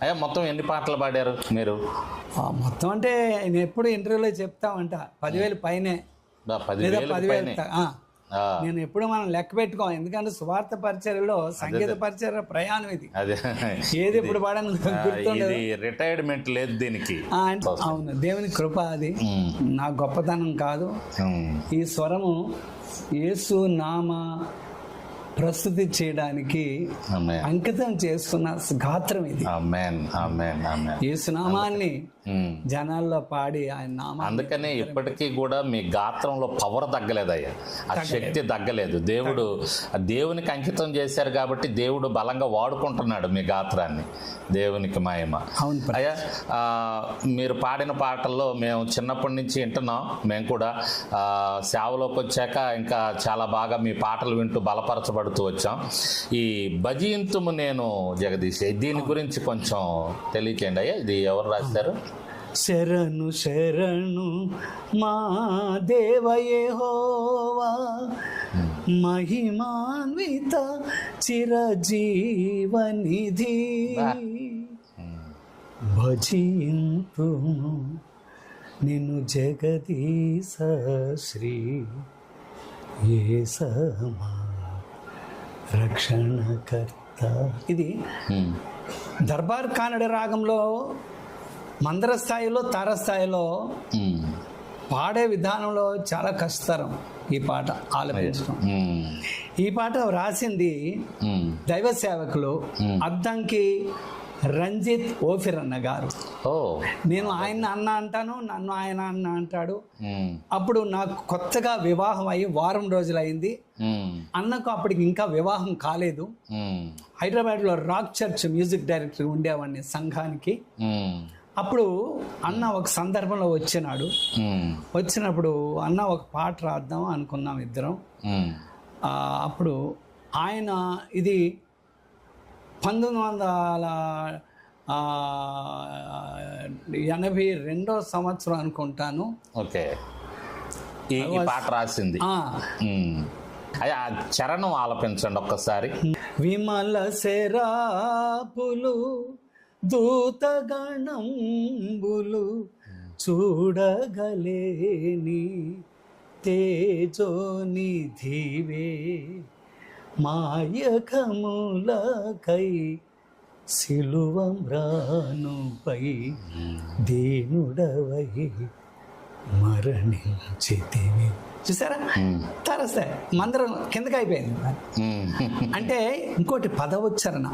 అయ్యా మొత్తం ఎన్ని పాటలు పాడారు మీరు? మొత్తం అంటే నేను ఎప్పుడు ఇంటర్వ్యూలో చెప్తామంట 10,000 పైనే, లేదా 10,000. నేను ఎప్పుడు మనం లెక్క పెట్టుకోం, ఎందుకంటే సువార్త పరిచర్యలో సంగీత పరిచర్య ప్రయాణం ఇది. ఏది ఇప్పుడు పాడని గుర్తుండదు. రిటైర్మెంట్ లేదు దీనికి. అవును, దేవుని కృప అది, నా గొప్పతనం కాదు. ఈ స్వరము యేసు నామ ప్రస్తుతి చేయడానికి అంకితం చేసుకున్న గాత్రం ఇది. యేసునామాన్ని జనాల్లో పాడి ఆయన నామం. అందుకనే ఇప్పటికీ కూడా మీ గాత్రంలో పవర్ తగ్గలేదయ్యా, ఆ శక్తి తగ్గలేదు. దేవునికి అంకితం చేశారు కాబట్టి దేవుడు బలంగా వాడుకుంటున్నాడు మీ గాత్రాన్ని. దేవునికి మహిమ. అయ్యా మీరు పాడిన పాటల్లో మేము చిన్నప్పటి నుంచి వింటున్నాం, మేము కూడా సేవలోకి వచ్చాక ఇంకా చాలా బాగా మీ పాటలు వింటూ బలపరచబడుతూ వచ్చాం. ఈ భజింతుము నేను జగదీశ్, దీని గురించి కొంచెం తెలియచేయండి అయ్యా. ఇది ఎవరు రాశారు? శరణు శరణు మా దేవ యెహోవా, మహిమాన్విత చిరజీవనిధి, భజింతుము నిన్ను జగదీశ శ్రీ యేసమా రక్షణకర్త. ఇది దర్బార్ కానడ రాగంలో మందర స్థాయిలో, తారస్థాయిలో పాడే విధానంలో చాలా కష్టతరం ఈ పాట ఆలపించడం. ఈ పాట రాసింది దైవ సేవకులు అద్దంకి రంజిత్ ఓఫిర్ అన్న గారు. నేను ఆయన అన్న అంటాను, నన్ను ఆయన అన్న అంటాడు. అప్పుడు నాకు కొత్తగా వివాహం అయ్యి వారం రోజులు అయింది. అన్నకు అప్పటికి ఇంకా వివాహం కాలేదు. హైదరాబాద్లో రాక్ చర్చ్ మ్యూజిక్ డైరెక్టర్ ఉండేవాడిని సంఘానికి. అప్పుడు అన్న ఒక సందర్భంలో వచ్చినప్పుడు అన్న ఒక పాట రాద్దాం అనుకున్నాం ఇద్దరం. అప్పుడు ఆయన ఇది 1982 సంవత్సరం అనుకుంటాను. ఓకే, ఈ పాట రాసింది. చరణం ఆలపించండి ఒక్కసారి. విమల శరాపులు దూతగణంబులు చూడగలేని తేజోనిధివే, మాయకములకై సిలువమ్రానుపై దీనుడవై మరణించితివి. చూసారా, తరస్తాయి మందరం కిందకి అయిపోయింది. అంటే ఇంకోటి పదవుచ్చరణ